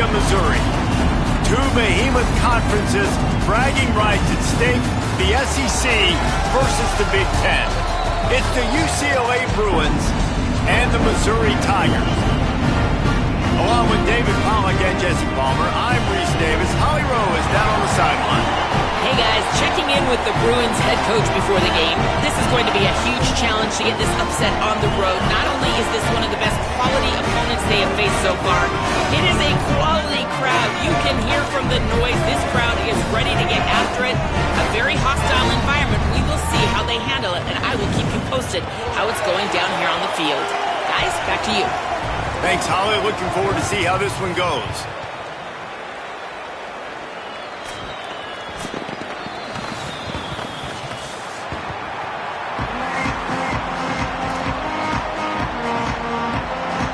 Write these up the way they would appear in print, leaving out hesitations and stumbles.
of Missouri. Two behemoth conferences, bragging rights at stake, the SEC versus the Big Ten. It's the UCLA Bruins and the Missouri Tigers. Along with David Pollack and Jesse Palmer, I'm Reese Davis. Holly Rowe is down on the sideline. Hey guys, checking in with the Bruins head coach before the game. This is going to be a huge challenge to get this upset on the road. Not only is this one of the best quality opponents they have faced so far, it is a quality crowd. You can hear from the noise. This crowd is ready to get after it. A very hostile environment. We will see how they handle it, and I will keep you posted how it's going down here on the field. Guys, back to you. Thanks, Holly. Looking forward to see how this one goes.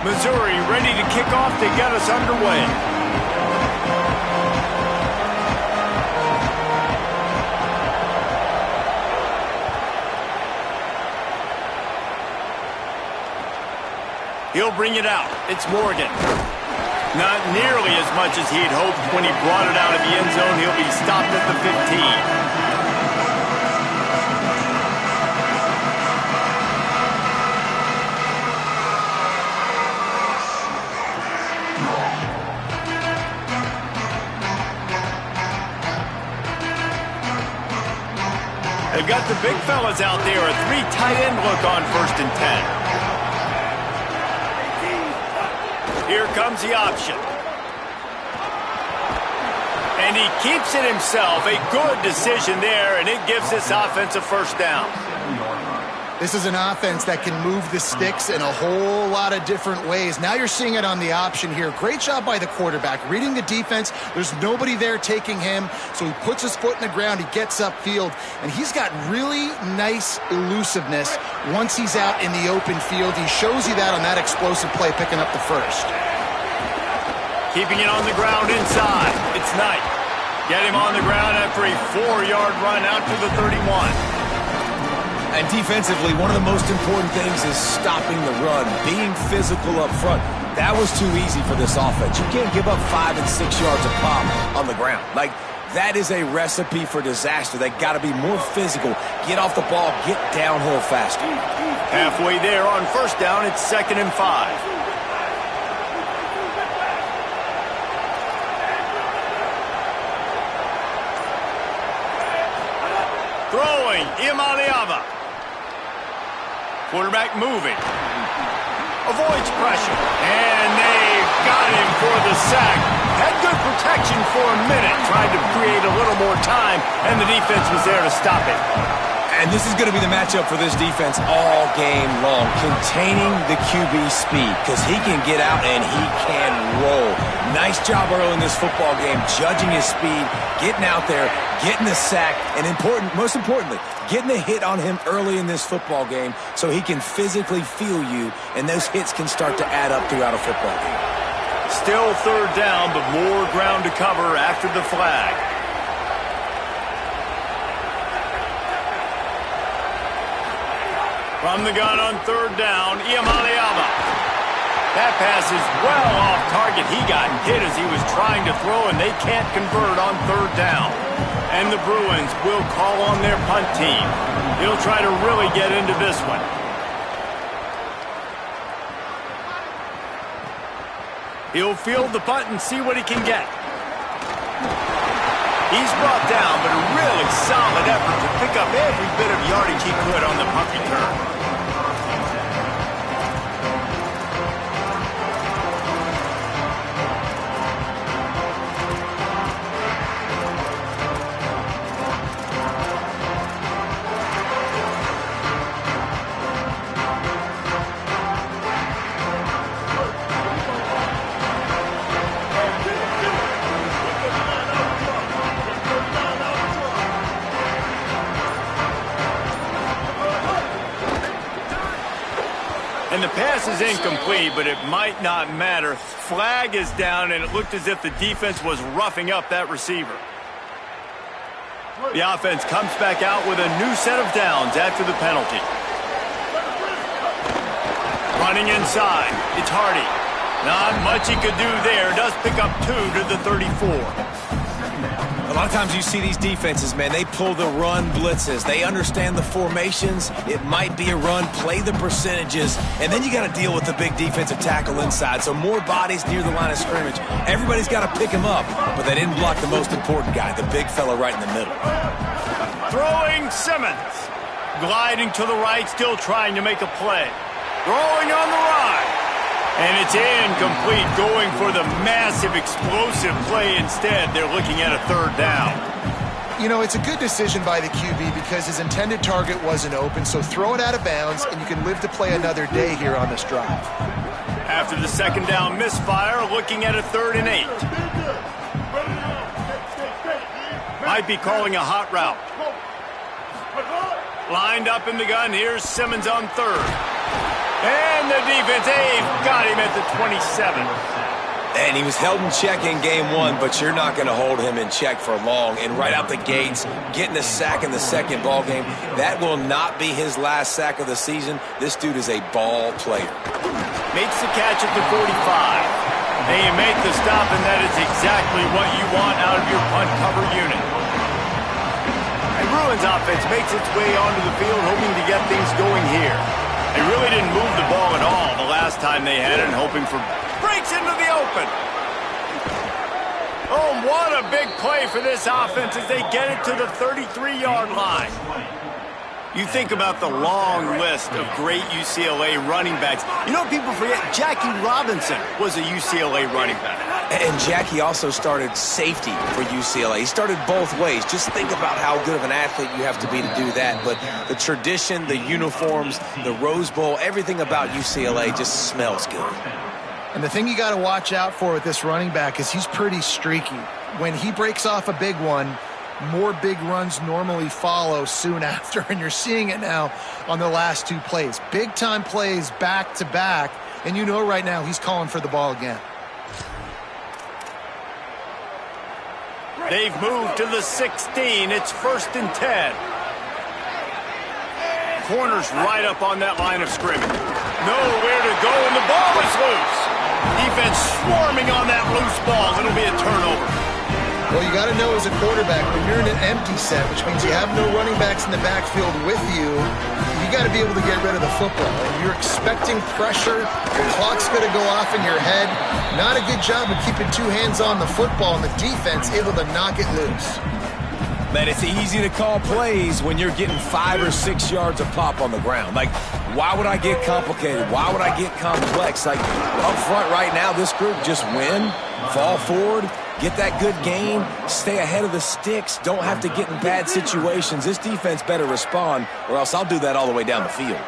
Missouri ready to kick off to get us underway. He'll bring it out. It's Morgan. Not nearly as much as he'd hoped when he brought it out of the end zone. He'll be stopped at the 15. They've got the big fellas out there. A three tight end look on 1st and 10. Here comes the option. And he keeps it himself. A good decision there, and it gives this offense a first down. This is an offense that can move the sticks in a whole lot of different ways. Now you're seeing it on the option here. Great job by the quarterback. Reading the defense, there's nobody there taking him, so he puts his foot in the ground, he gets upfield, and he's got really nice elusiveness once he's out in the open field. He shows you that on that explosive play, picking up the first. Keeping it on the ground inside. It's Knight. Get him on the ground after a 4-yard run out to the 31. And defensively, one of the most important things is stopping the run, being physical up front. That was too easy for this offense. You can't give up 5 and 6 yards a pop on the ground. Like, that is a recipe for disaster. They got to be more physical, get off the ball, get downhill faster. Halfway there on 1st down, it's 2nd and 5. Throwing, Imaliava. Quarterback moving. Avoids pressure. And they've got him for the sack. Had good protection for a minute. Tried to create a little more time, and the defense was there to stop it. And this is going to be the matchup for this defense all game long. Containing the QB speed, because he can get out and he can roll. Nice job early in this football game, judging his speed, getting out there, getting the sack, and most importantly, getting the hit on him early in this football game so he can physically feel you, and those hits can start to add up throughout a football game. Still 3rd down, but more ground to cover after the flag. From the gun on 3rd down, Imaliava. That pass is well off target. He got hit as he was trying to throw, and they can't convert on 3rd down. And the Bruins will call on their punt team. He'll try to really get into this one. He'll field the punt and see what he can get. He's brought down, but a really solid effort to pick up every bit of yardage he could on the punt return. And the pass is incomplete, but it might not matter. Flag is down, and it looked as if the defense was roughing up that receiver. The offense comes back out with a new set of downs after the penalty. Running inside, it's Hardy. Not much he could do there. Does pick up 2 to the 34. A lot of times you see these defenses, man, they pull the run blitzes. They understand the formations. It might be a run, play the percentages, and then you got to deal with the big defensive tackle inside. So more bodies near the line of scrimmage. Everybody's got to pick him up, but they didn't block the most important guy, the big fella right in the middle. Throwing Simmons. Gliding to the right, still trying to make a play. Throwing on the right. And it's incomplete, going for the massive explosive play instead. They're looking at a 3rd down. You know, it's a good decision by the QB because his intended target wasn't open, so throw it out of bounds, and you can live to play another day here on this drive. After the 2nd down misfire, looking at a 3rd and 8. Might be calling a hot route. Lined up in the gun, here's Simmons on 3rd. And the defense, they've got him at the 27. And he was held in check in game 1, but you're not going to hold him in check for long. And right out the gates, getting a sack in the 2nd ball game, that will not be his last sack of the season. This dude is a ball player. Makes the catch at the 45. And you make the stop, and that is exactly what you want out of your punt cover unit. And Bruins offense makes its way onto the field, hoping to get things going here. They really didn't move the ball at all the last time they had it, hoping for breaks into the open. Oh, what a big play for this offense as they get it to the 33-yard line. You think about the long list of great UCLA running backs. You know what people forget? Jackie Robinson was a UCLA running back. And Jackie also started safety for UCLA. He started both ways. Just think about how good of an athlete you have to be to do that. But the tradition, the uniforms, the Rose Bowl, everything about UCLA just smells good. And the thing you got to watch out for with this running back is he's pretty streaky. When he breaks off a big one, more big runs normally follow soon after, and you're seeing it now on the last 2 plays. Big-time plays back-to-back, and you know right now he's calling for the ball again. They've moved to the 16. It's 1st and 10. Corners right up on that line of scrimmage. Nowhere to go, and the ball is loose. Defense swarming on that loose ball. It'll be a turnover. Well, you got to know as a quarterback, when you're in an empty set, which means you have no running backs in the backfield with you, you got to be able to get rid of the football. And you're expecting pressure, your clock's going to go off in your head. Not a good job of keeping 2 hands on the football, and the defense able to knock it loose. Man, it's easy to call plays when you're getting 5 or 6 yards a pop on the ground. Like, why would I get complicated? Why would I get complex? Like, up front right now, this group just win, fall forward, get that good gain, stay ahead of the sticks, don't have to get in bad situations. This defense better respond, or else I'll do that all the way down the field.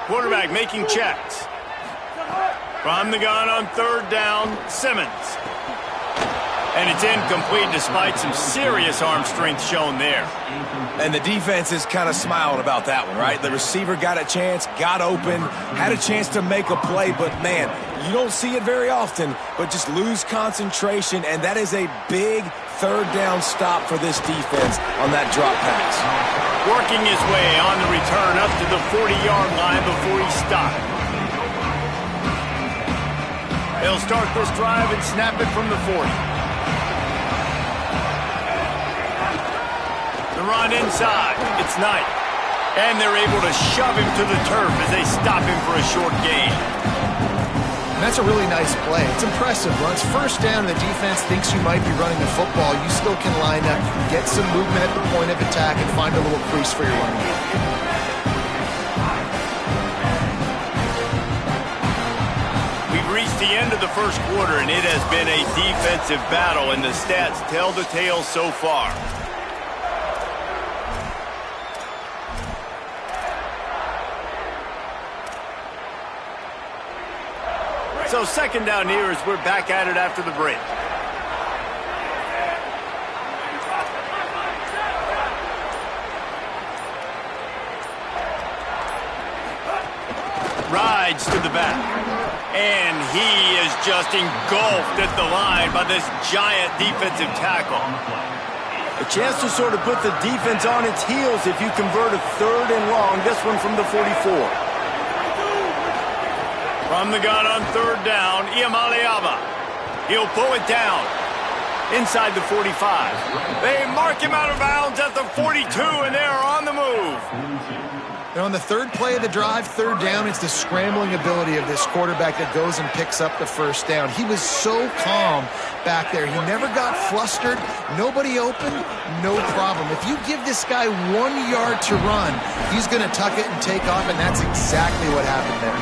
Quarterback making checks. From the gun on 3rd down, Simmons. And it's incomplete despite some serious arm strength shown there. And the defense is kind of smiling about that one, right? The receiver got a chance, got open, had a chance to make a play, but man, you don't see it very often, but just lose concentration, and that is a big 3rd down stop for this defense on that drop pass. Working his way on the return up to the 40-yard line before he stopped. They'll start this drive and snap it from the 40. The run inside. It's Knight. And they're able to shove him to the turf as they stop him for a short gain. And that's a really nice play. It's impressive. Once 1st down and the defense thinks you might be running the football, you still can line up, get some movement at the point of attack, and find a little crease for your running back. We've reached the end of the 1st quarter, and it has been a defensive battle, and the stats tell the tale so far. So 2nd down here as we're back at it after the break. Rides to the back. And he is just engulfed at the line by this giant defensive tackle. A chance to sort of put the defense on its heels if you convert a 3rd and long. This one from the 44. From the gun on third down, Iamaleava. He'll pull it down inside the 45. They mark him out of bounds at the 42, and they are on the move. And on the third play of the drive, third down, it's the scrambling ability of this quarterback that goes and picks up the first down. He was so calm back there. He never got flustered. Nobody open, no problem. If you give this guy 1 yard to run, he's going to tuck it and take off, and that's exactly what happened there.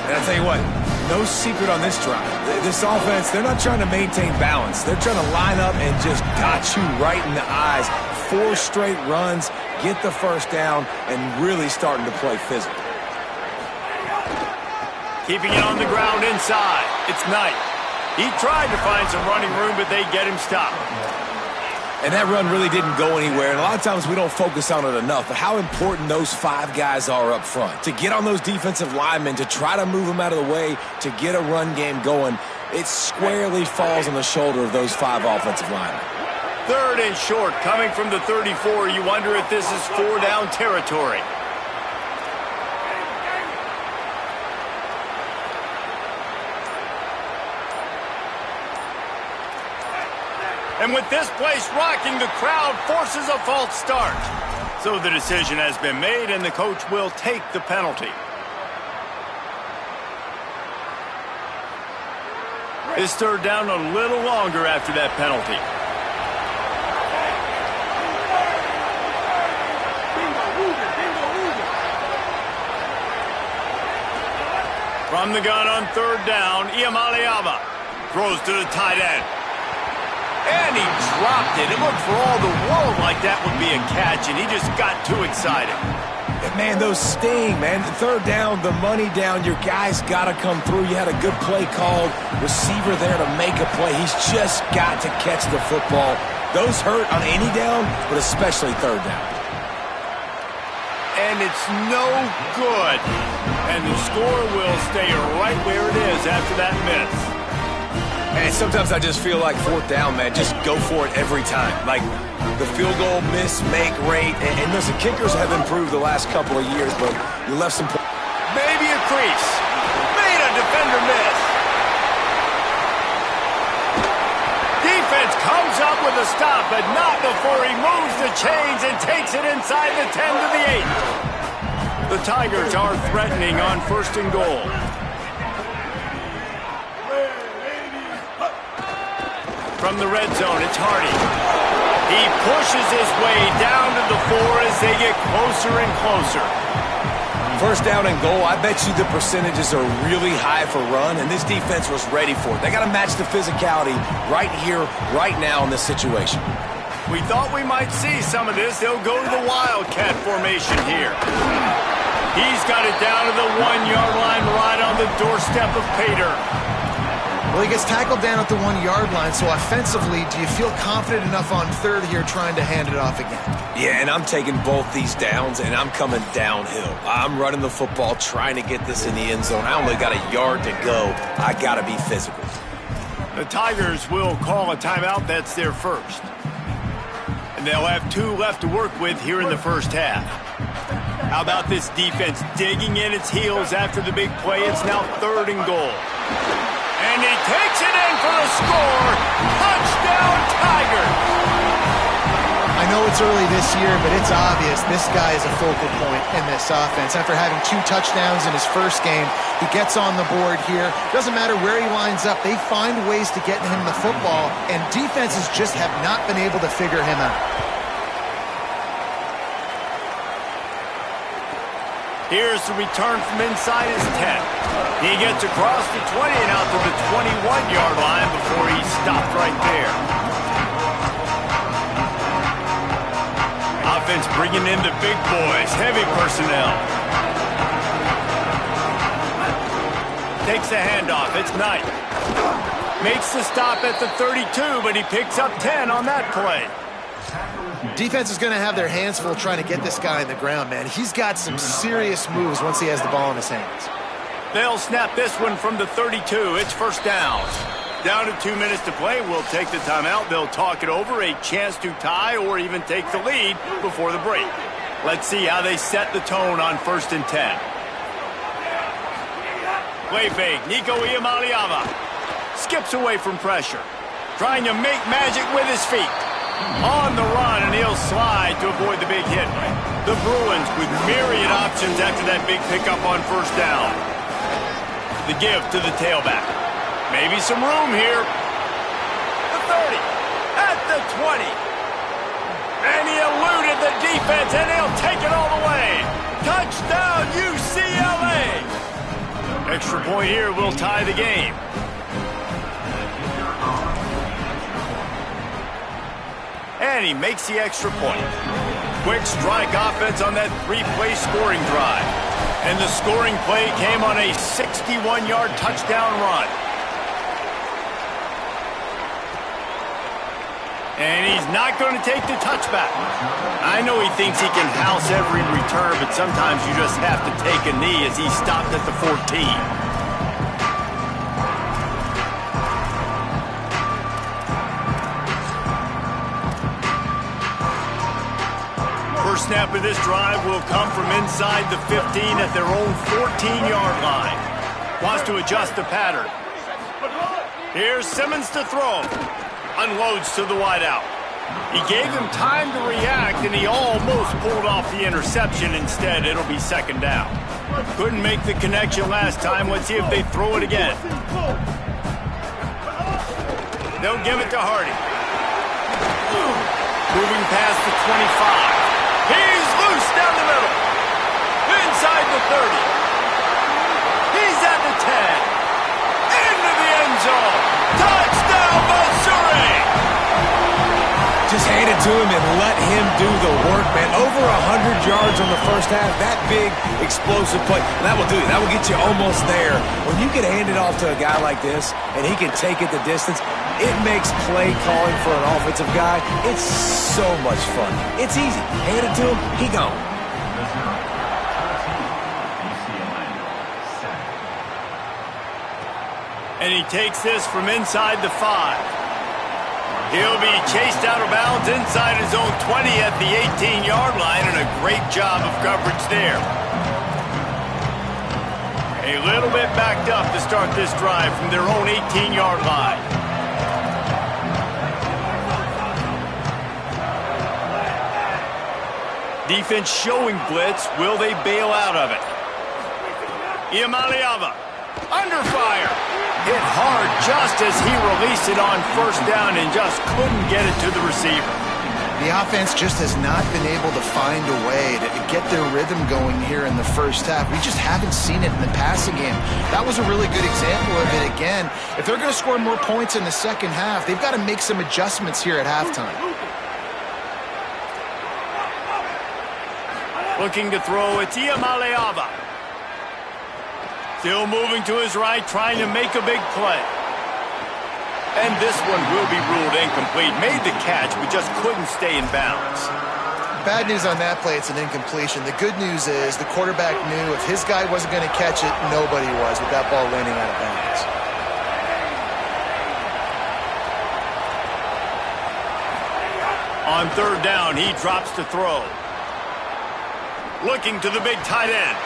And I tell you what, no secret on this drive. This offense, they're not trying to maintain balance. They're trying to line up and just got you right in the eyes. 4 straight runs, get the first down, and really starting to play physical. Keeping it on the ground inside. It's Knight. He tried to find some running room, but they get him stopped. And that run really didn't go anywhere. And a lot of times we don't focus on it enough, but how important those 5 guys are up front. To get on those defensive linemen, to try to move them out of the way, to get a run game going, it squarely falls on the shoulder of those 5 offensive linemen. Third and short, coming from the 34. You wonder if this is 4-down territory. And with this place rocking, the crowd forces a false start. So the decision has been made, and the coach will take the penalty. This third down a little longer after that penalty. From the gun on third down, Iamaleava throws to the tight end. And he dropped it. It looked for all the world like that would be a catch, and he just got too excited. And man, those sting, man. The third down, the money down, your guy's got to come through. You had a good play called, receiver there to make a play. He's just got to catch the football. Those hurt on any down, but especially third down. And it's no good. And the score will stay right where it is after that miss. And sometimes I just feel like fourth down, man, just go for it every time. Like the field goal miss-make rate. And listen, kickers have improved the last couple of years, but you left some... Maybe a crease. Made a defender miss. Defense comes up with a stop, but not before he moves the chains and takes it inside the 10 to the 8. The Tigers are threatening on first and goal. From the red zone, it's Hardy. He pushes his way down to the 4 as they get closer and closer. First down and goal, I bet you the percentages are really high for run, and this defense was ready for it. They got to match the physicality right here, right now in this situation. We thought we might see some of this. They'll go to the Wildcat formation here. He's got it down to the 1-yard line right on the doorstep of Pater. Well, he gets tackled down at the 1-yard line, so offensively, do you feel confident enough on third here trying to hand it off again? Yeah, and I'm taking both these downs, and I'm coming downhill. I'm running the football, trying to get this in the end zone. I only got a yard to go. I got to be physical. The Tigers will call a timeout. That's their first. And they'll have 2 left to work with here in the first half. How about this defense digging in its heels after the big play? It's now third and goal. And he takes it in for the score. Touchdown, Tigers! I know it's early this year, but it's obvious this guy is a focal point in this offense. After having 2 touchdowns in his first game, he gets on the board here. Doesn't matter where he lines up. They find ways to get him the football, and defenses just have not been able to figure him out. Here's the return from inside his 10. He gets across the 20 and out to the 21-yard line before he stopped right there. Offense bringing in the big boys, heavy personnel. Takes the handoff, it's Knight. Makes the stop at the 32, but he picks up 10 on that play. Defense is going to have their hands full trying to get this guy in the ground, man. He's got some serious moves once he has the ball in his hands. They'll snap this one from the 32. It's first down. Down to 2 minutes to play. We'll take the timeout. They'll talk it over. A chance to tie or even take the lead before the break. Let's see how they set the tone on 1st and 10. Play fake. Nico Iamaleava skips away from pressure. Trying to make magic with his feet. On the run, and he'll slide to avoid the big hit. The Bruins with myriad options after that big pickup on first down. The give to the tailback. Maybe some room here. The 30. At the 20. And he eluded the defense, and he'll take it all the way. Touchdown, UCLA! Extra point here will tie the game. And he makes the extra point. Quick strike offense on that three-play scoring drive. And the scoring play came on a 61-yard touchdown run. And he's not going to take the touchback. I know he thinks he can house every return, but sometimes you just have to take a knee as he stopped at the 14. First snap of this drive will come from inside the 15 at their own 14-yard line. Wants to adjust the pattern. Here's Simmons to throw. Unloads to the wideout. He gave him time to react, and he almost pulled off the interception. Instead, it'll be second down. Couldn't make the connection last time. Let's see if they throw it again. They'll give it to Hardy. Moving past the 25. He's loose down the middle. Inside the 30. He's at the 10. Into the end zone. Touchdown, Missouri! Just hand it to him and let him do the work, man. Over 100 yards on the first half. That big, explosive play. That will do it. That will get you almost there. When you get handed off to a guy like this, and he can take it the distance, it makes play calling for an offensive guy, it's so much fun. It's easy. Hand it to him, he gone. And he takes this from inside the 5. He'll be chased out of bounds inside his own 20 at the 18-yard line, and a great job of coverage there. A little bit backed up to start this drive from their own 18-yard line. Defense showing blitz. Will they bail out of it? Iamaleava under fire. Hit hard just as he released it on first down and just couldn't get it to the receiver. The offense just has not been able to find a way to get their rhythm going here in the first half. We just haven't seen it in the passing game. That was a really good example of it again. If they're going to score more points in the second half, they've got to make some adjustments here at halftime. Looking to throw, it's Iamaleava. Still moving to his right, trying to make a big play. And this one will be ruled incomplete. Made the catch, but just couldn't stay in bounds. Bad news on that play, it's an incompletion. The good news is the quarterback knew if his guy wasn't going to catch it, nobody was with that ball landing out of bounds. On third down, he drops to throw. Looking to the big tight end.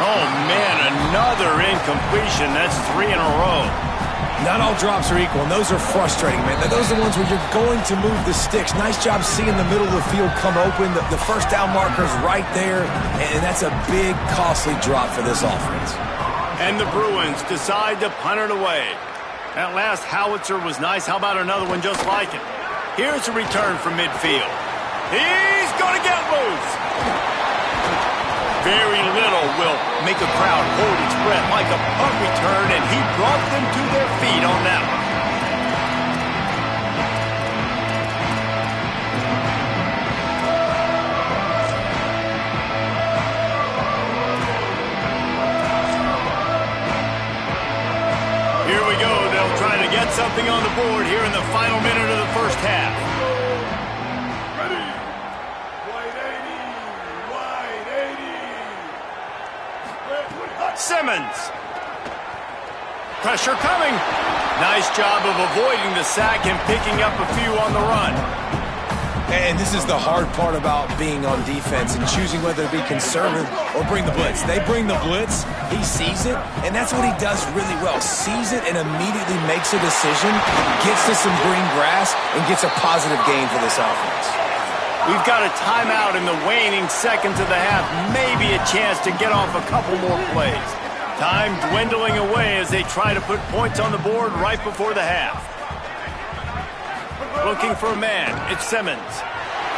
Oh, man, another incompletion. That's 3 in a row. Not all drops are equal, and those are frustrating, man. Those are the ones where you're going to move the sticks. Nice job seeing the middle of the field come open. The first down marker's right there, and that's a big, costly drop for this offense. And the Bruins decide to punt it away. That last howitzer was nice. How about another one just like it? Here's a return from midfield. He's going to get loose. Very little will make a crowd hold its breath like a punt return, and he brought them to their feet on that one. Here we go. They'll try to get something on the board here in the final minute of the first half. Simmons. Pressure coming. Nice job of avoiding the sack and picking up a few on the run. And this is the hard part about being on defense and choosing whether to be conservative or bring the blitz. They bring the blitz, he sees it, and that's what he does really well. Sees it and immediately makes a decision, gets to some green grass, and gets a positive gain for this offense. We've got a timeout in the waning seconds of the half. Maybe a chance to get off a couple more plays. Time dwindling away as they try to put points on the board right before the half. Looking for a man. It's Simmons.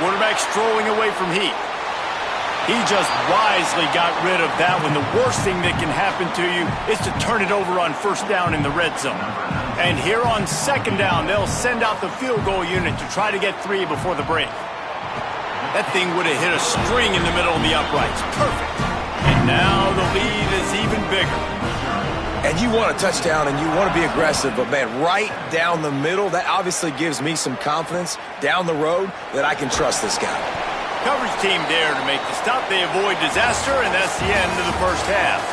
Quarterback strolling away from Heath. He just wisely got rid of that one. The worst thing that can happen to you is to turn it over on first down in the red zone. And here on second down, they'll send out the field goal unit to try to get 3 before the break. That thing would have hit a string in the middle of the uprights. Perfect. And now the lead is even bigger. And you want a touchdown and you want to be aggressive, but man, right down the middle, that obviously gives me some confidence down the road that I can trust this guy. Coverage team there to make the stop. They avoid disaster, and that's the end of the first half.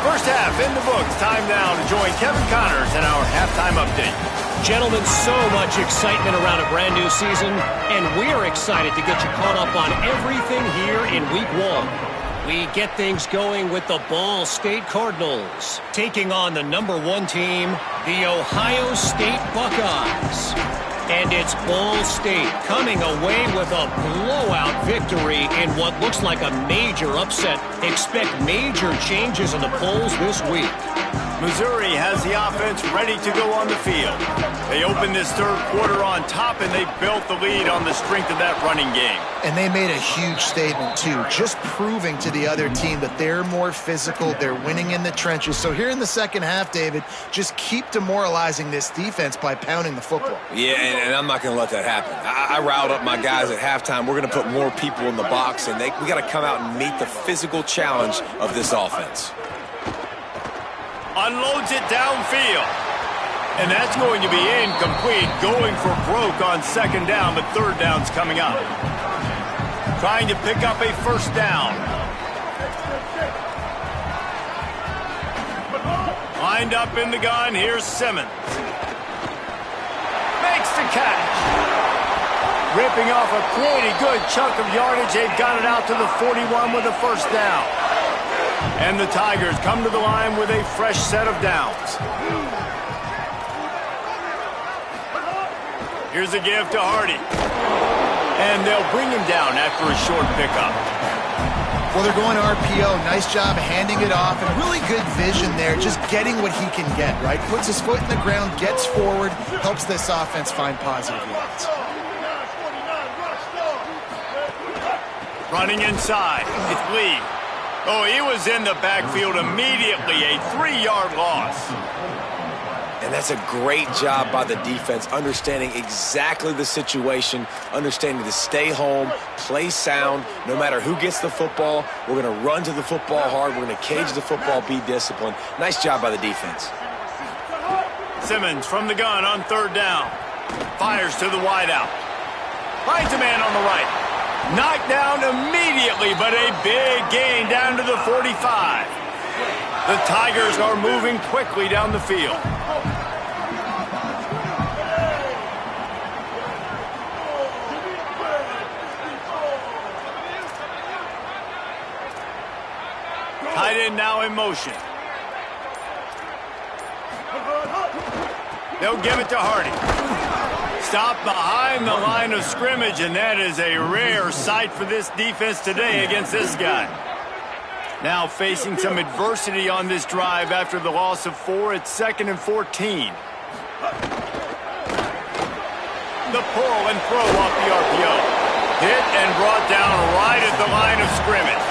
First half in the books. Time now to join Kevin Connors in our halftime update. Gentlemen, so much excitement around a brand new season, and we're excited to get you caught up on everything here in Week 1. We get things going with the Ball State Cardinals taking on the #1 team, the Ohio State Buckeyes. And it's Ball State coming away with a blowout victory in what looks like a major upset. Expect major changes in the polls this week. Missouri has the offense ready to go on the field. They opened this third quarter on top, and they built the lead on the strength of that running game. And they made a huge statement, too, just proving to the other team that they're more physical, they're winning in the trenches. So here in the second half, David, just keep demoralizing this defense by pounding the football. Yeah, and I'm not going to let that happen. I riled up my guys at halftime. We're going to put more people in the box, and we got to come out and meet the physical challenge of this offense. Unloads it downfield. And that's going to be incomplete. Going for broke on second down, but third down's coming up. Trying to pick up a first down. Lined up in the gun. Here's Simmons. Makes the catch. Ripping off a pretty good chunk of yardage. They've got it out to the 41 with a first down. And the Tigers come to the line with a fresh set of downs. Here's a give to Hardy. And they'll bring him down after a short pickup. Well, they're going RPO. Nice job handing it off. And really good vision there, just getting what he can get, right? Puts his foot in the ground, gets forward, helps this offense find positive yards. Running inside. It's Lee. Oh, he was in the backfield immediately. A 3-yard loss. And that's a great job by the defense, understanding exactly the situation, understanding to stay home, play sound. No matter who gets the football, we're going to run to the football hard. We're going to cage the football, be disciplined. Nice job by the defense. Simmons from the gun on third down. Fires to the wideout. Finds a man on the right. Knocked down immediately, but a big gain down to the 45. The Tigers are moving quickly down the field. Tight end now in motion. They'll give it to Hardy. Stop behind the line of scrimmage, and that is a rare sight for this defense today against this guy. Now facing some adversity on this drive after the loss of 4. It's 2nd and 14. The pull and throw off the RPO. Hit and brought down right at the line of scrimmage.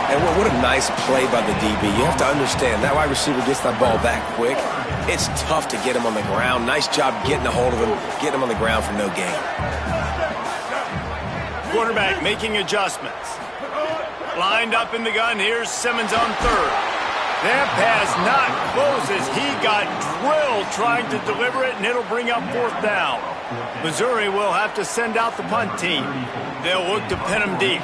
And what a nice play by the DB. You have to understand, that wide receiver gets that ball that quick. It's tough to get him on the ground. Nice job getting a hold of him, getting him on the ground for no gain. Quarterback making adjustments. Lined up in the gun. Here's Simmons on third. That pass not close as he got drilled trying to deliver it, and it'll bring up fourth down. Missouri will have to send out the punt team. They'll look to pin him deep.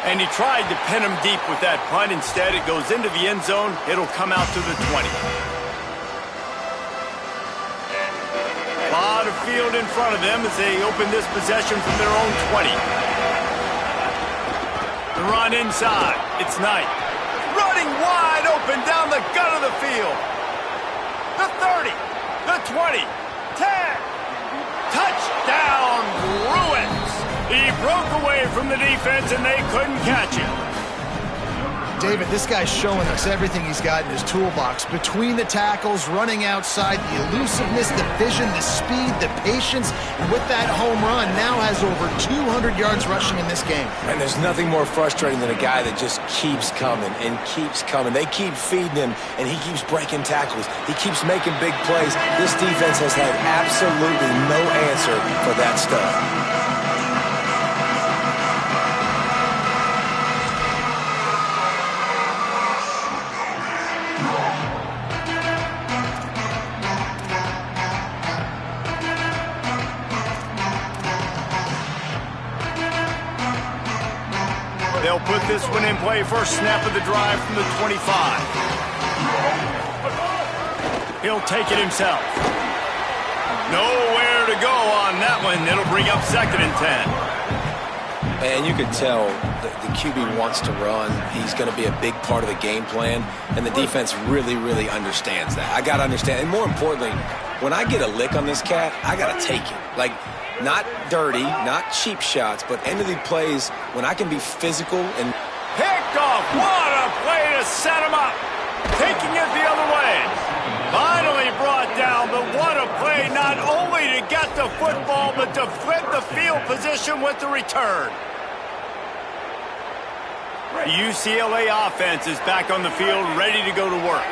And he tried to pin him deep with that punt. Instead, it goes into the end zone. It'll come out to the 20. of field in front of them as they open this possession from their own 20. The run inside. It's Knight. Running wide open down the gut of the field. The 30. The 20. 10. Touchdown, Bruins. He broke away from the defense and they couldn't catch him. David, this guy's showing us everything he's got in his toolbox. Between the tackles, running outside, the elusiveness, the vision, the speed, the patience, and with that home run, now has over 200 yards rushing in this game. And there's nothing more frustrating than a guy that just keeps coming and keeps coming. They keep feeding him, and he keeps breaking tackles. He keeps making big plays. This defense has had absolutely no answer for that stuff. They'll put this one in play. First snap of the drive from the 25. He'll take it himself. Nowhere to go on that one. It'll bring up 2nd and 10. And you can tell the QB wants to run. He's going to be a big part of the game plan. And the defense really, really understands that. I got to understand. And more importantly, when I get a lick on this cat, I got to take it. Like, not dirty, not cheap shots, but end of the plays when I can be physical and... Picked off. What a play to set him up. Taking it the other way. Finally brought down, but what a play not only to get the football, but to flip the field position with the return. The UCLA offense is back on the field, ready to go to work.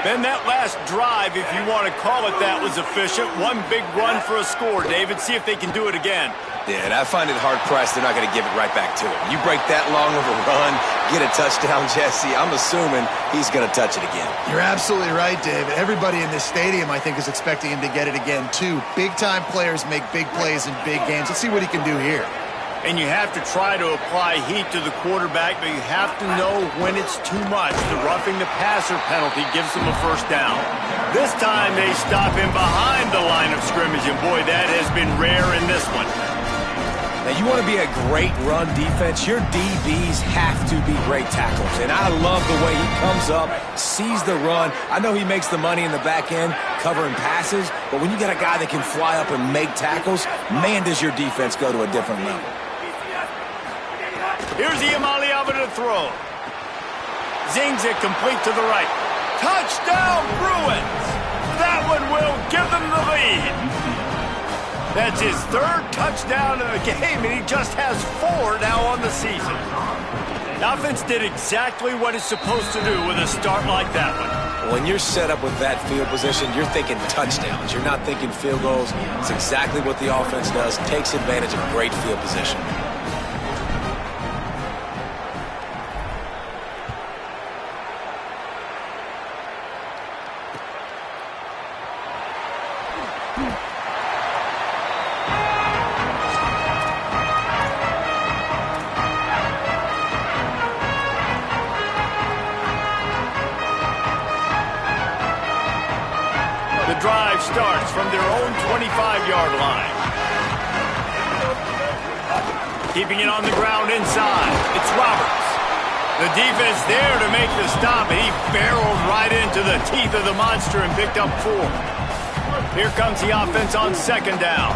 Then that last drive, if you want to call it that, was efficient. One big run for a score, David. See if they can do it again. Yeah, and I find it hard-pressed they're not going to give it right back to him. You break that long of a run, get a touchdown, Jesse, I'm assuming he's going to touch it again. You're absolutely right, David. Everybody in this stadium, I think, is expecting him to get it again, too. Big-time players make big plays in big games. Let's see what he can do here. And you have to try to apply heat to the quarterback, but you have to know when it's too much. The roughing the passer penalty gives them a first down. This time they stop him behind the line of scrimmage, and boy, that has been rare in this one. Now, you want to be a great run defense, your DBs have to be great tacklers. And I love the way he comes up, sees the run. I know he makes the money in the back end covering passes, but when you got a guy that can fly up and make tackles, man, does your defense go to a different level. Here's Iamaleava to throw. Zings it complete to the right. Touchdown, Bruins! That one will give them the lead. That's his 3rd touchdown of the game, and he just has 4 now on the season. The offense did exactly what it's supposed to do with a start like that one. When you're set up with that field position, you're thinking touchdowns. You're not thinking field goals. It's exactly what the offense does. Takes advantage of great field position. Drive starts from their own 25-yard line. Keeping it on the ground inside. It's Roberts. The defense there to make the stop, and he barreled right into the teeth of the monster and picked up 4. Here comes the offense on 2nd down.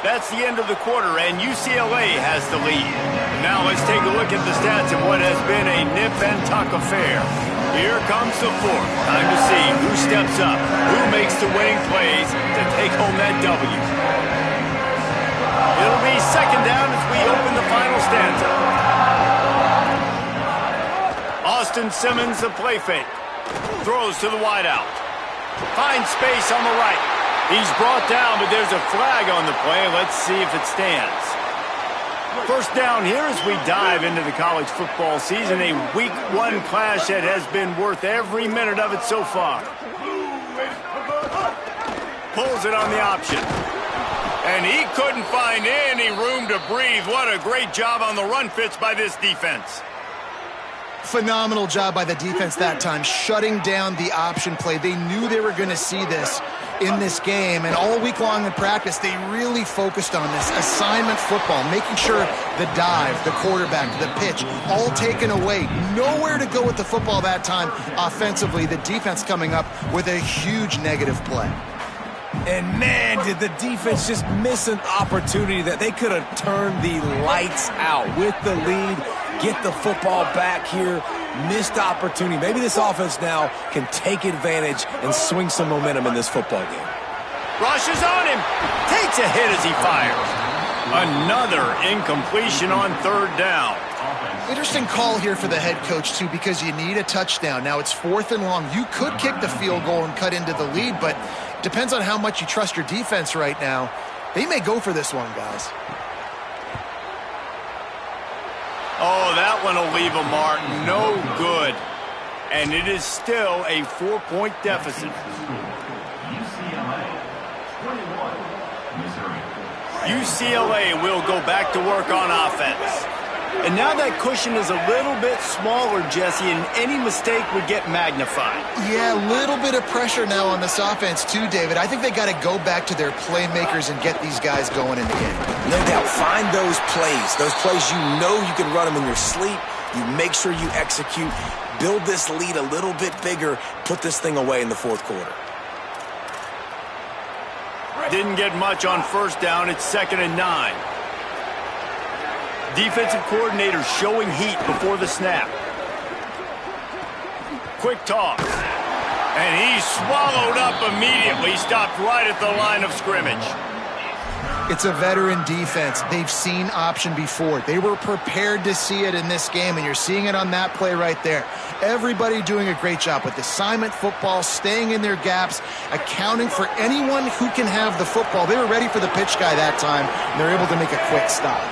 That's the end of the quarter, and UCLA has the lead. Now let's take a look at the stats of what has been a nip-and-tuck affair. Here comes the 4th. Time to see who steps up, who makes the winning plays to take home that W. It'll be 2nd down as we open the final stanza. Austin Simmons, the play fake. Throws to the wideout. Finds space on the right. He's brought down, but there's a flag on the play. Let's see if it stands. First down here as we dive into the college football season. A Week 1 clash that has been worth every minute of it so far. Pulls it on the option. And he couldn't find any room to breathe. What a great job on the run fits by this defense. Phenomenal job by the defense that time, shutting down the option play. They knew they were going to see this in this game, and all week long in practice, they really focused on this assignment football, making sure the dive, the quarterback, the pitch, all taken away. Nowhere to go with the football that time offensively. The defense coming up with a huge negative play. And man, did the defense just miss an opportunity that they could have turned the lights out with the lead, get the football back here. Missed opportunity. Maybe this offense now can take advantage and swing some momentum in this football game. Rushes on him. Takes a hit as he fires. Another incompletion on third down. Interesting call here for the head coach, too, because you need a touchdown. Now it's 4th and long. You could kick the field goal and cut into the lead, but depends on how much you trust your defense right now. They may go for this one, guys. Oh, that one will leave a mark. No good. And it is still a 4-point deficit. UCLA will go back to work on offense. And now that cushion is a little bit smaller, Jesse, and any mistake would get magnified. Yeah, a little bit of pressure now on this offense too, David. I think they got to go back to their playmakers and get these guys going in the game. No doubt. Find those plays you know you can run them in your sleep. You make sure you execute. Build this lead a little bit bigger. Put this thing away in the fourth quarter. Didn't get much on first down. It's 2nd and 9. Defensive coordinator showing heat before the snap. Quick toss. And he's swallowed up immediately. Stopped right at the line of scrimmage. It's a veteran defense. They've seen option before. They were prepared to see it in this game, and you're seeing it on that play right there. Everybody doing a great job with assignment football, staying in their gaps, accounting for anyone who can have the football. They were ready for the pitch guy that time, and they're able to make a quick stop.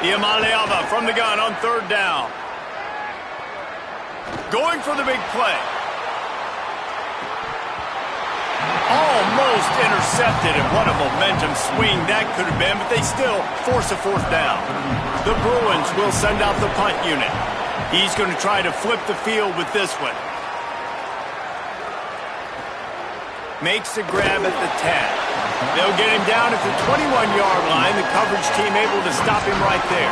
Iamaleava from the gun on third down. Going for the big play. Almost intercepted, and what a momentum swing that could have been, but they still force a 4th down. The Bruins will send out the punt unit. He's going to try to flip the field with this one. Makes the grab at the 10. They'll get him down at the 21-yard line. The coverage team able to stop him right there.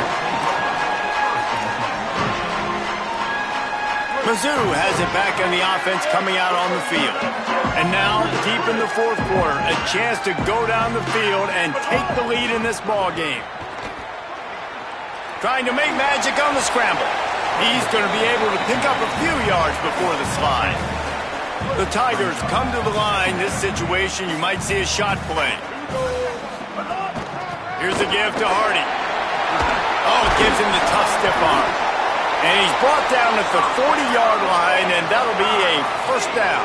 Mizzou has it back on the offense coming out on the field. And now, deep in the fourth quarter, a chance to go down the field and take the lead in this ball game. Trying to make magic on the scramble. He's going to be able to pick up a few yards before the slide. The Tigers come to the line. This situation, you might see a shot play. Here's the give to Hardy. Oh, gives him the tough stiff arm. And he's brought down at the 40-yard line, and that'll be a 1st down.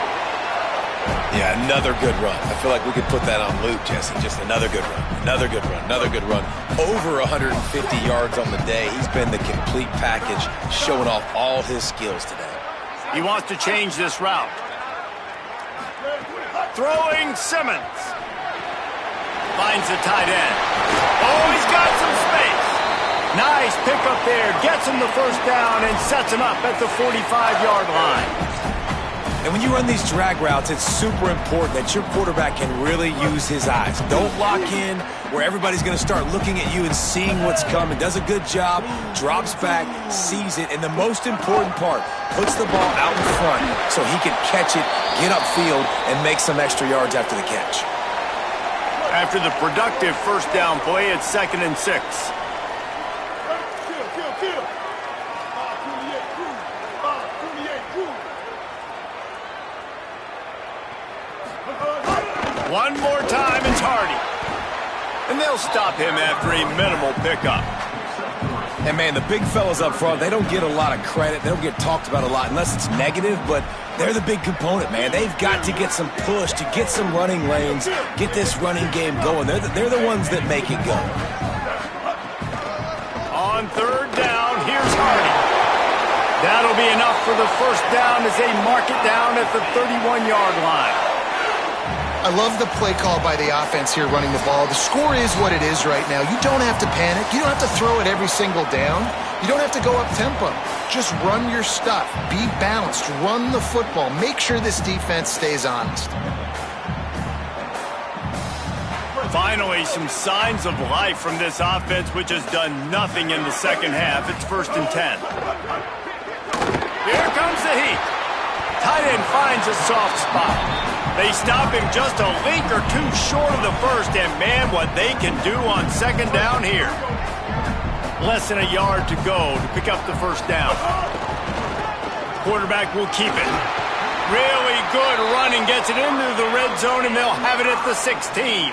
Yeah, another good run. I feel like we could put that on loop, Jesse. Just another good run, another good run, another good run. Over 150 yards on the day. He's been the complete package, showing off all his skills today. He wants to change this route. Throwing Simmons. Finds the tight end. Oh, he's got some space. Nice pickup there. Gets him the 1st down and sets him up at the 45-yard line. And when you run these drag routes, it's super important that your quarterback can really use his eyes. Don't lock in where everybody's going to start looking at you and seeing what's coming. Does a good job, drops back, sees it, and the most important part, puts the ball out in front so he can catch it, get upfield, and make some extra yards after the catch. After the productive 1st down play, it's 2nd and 6. One more time, it's Hardy. And they'll stop him after a minimal pickup. And, man, the big fellas up front, they don't get a lot of credit. They don't get talked about a lot unless it's negative, but they're the big component, man. They've got to get some push, to get some running lanes, get this running game going. They're the ones that make it go. On third down, here's Hardy. That'll be enough for the first down as they mark it down at the 31-yard line. I love the play call by the offense here running the ball. The score is what it is right now. You don't have to panic. You don't have to throw it every single down. You don't have to go up-tempo. Just run your stuff. Be balanced. Run the football. Make sure this defense stays honest. Finally, some signs of life from this offense, which has done nothing in the second half. It's 1st and 10. Here comes the heat. Tight end finds a soft spot. They stop him just a link or two short of the first, and man, what they can do on 2nd down here. Less than a yard to go to pick up the first down. Quarterback will keep it. Really good running, gets it into the red zone, and they'll have it at the 16.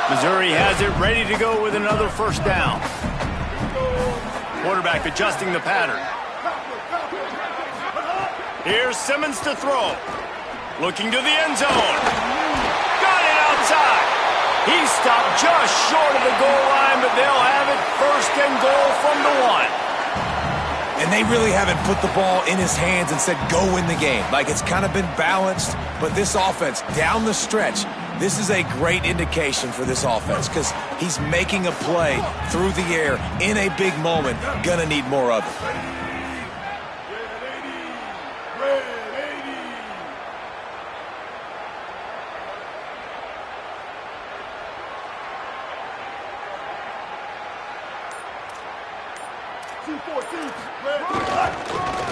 Missouri has it ready to go with another first down. Quarterback adjusting the pattern. Here's Simmons to throw. Looking to the end zone. Got it outside. He stopped just short of the goal line, but they'll have it 1st and goal from the 1. And they really haven't put the ball in his hands and said, go win the game. Like, it's kind of been balanced, but this offense, down the stretch, this is a great indication for this offense because he's making a play through the air in a big moment. Gonna need more of it.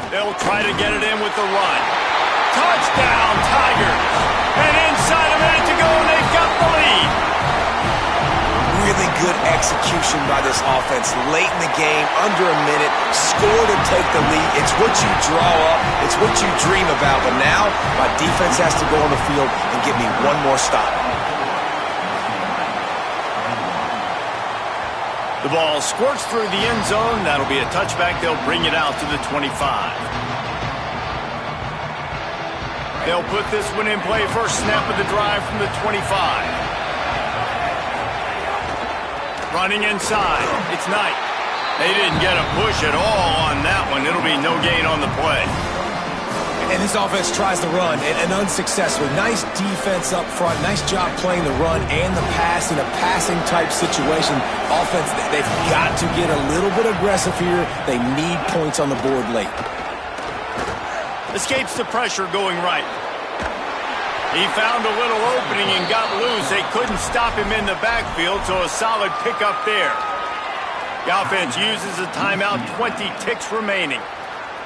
They'll try to get it in with the run. Touchdown, Tigers! And inside a minute to go, and they've got the lead. Really good execution by this offense. Late in the game, under a minute, score to take the lead. It's what you draw up. It's what you dream about. But now, my defense has to go on the field and give me one more stop. The ball squirts through the end zone. That'll be a touchback. They'll bring it out to the 25. They'll put this one in play. First snap of the drive from the 25. Running inside. It's Knight. They didn't get a push at all on that one. It'll be no gain on the play. And this offense tries to run, and unsuccessfully. Nice defense up front. Nice job playing the run and the pass in a passing-type situation. Offense, they've got to get a little bit aggressive here. They need points on the board late. Escapes the pressure going right. He found a little opening and got loose. They couldn't stop him in the backfield, so a solid pickup there. The offense uses a timeout, 20 ticks remaining.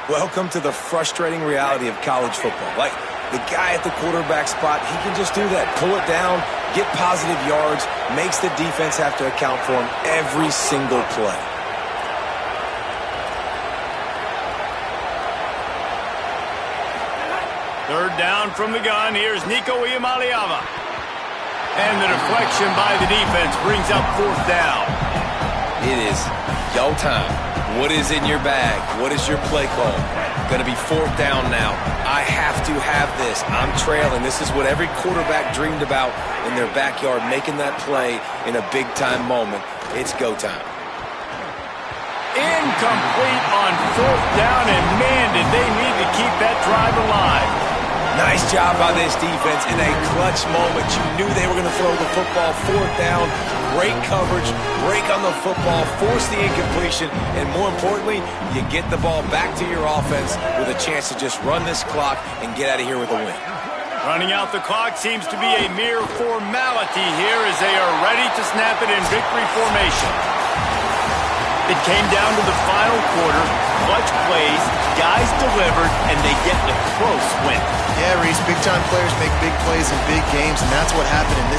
Welcome to the frustrating reality of college football. Like, the guy at the quarterback spot, he can just do that. Pull it down, get positive yards, makes the defense have to account for him every single play. Third down from the gun. Here's Nico Iamaleava. And the deflection by the defense brings up 4th down. It is go time. What is in your bag? What is your play call? Going to be 4th down now. I have to have this. I'm trailing. This is what every quarterback dreamed about in their backyard, making that play in a big-time moment. It's go time. Incomplete on 4th down, and man, did they need to keep that drive alive. Nice job by this defense in a clutch moment. You knew they were going to throw the football. 4th down, great coverage, break on the football, force the incompletion, and more importantly, you get the ball back to your offense with a chance to just run this clock and get out of here with a win. Running out the clock seems to be a mere formality here as they are ready to snap it in victory formation. It came down to the final quarter, clutch plays, guys delivered, and they get a close win. Yeah, Reese, big-time players make big plays in big games, and that's what happened in this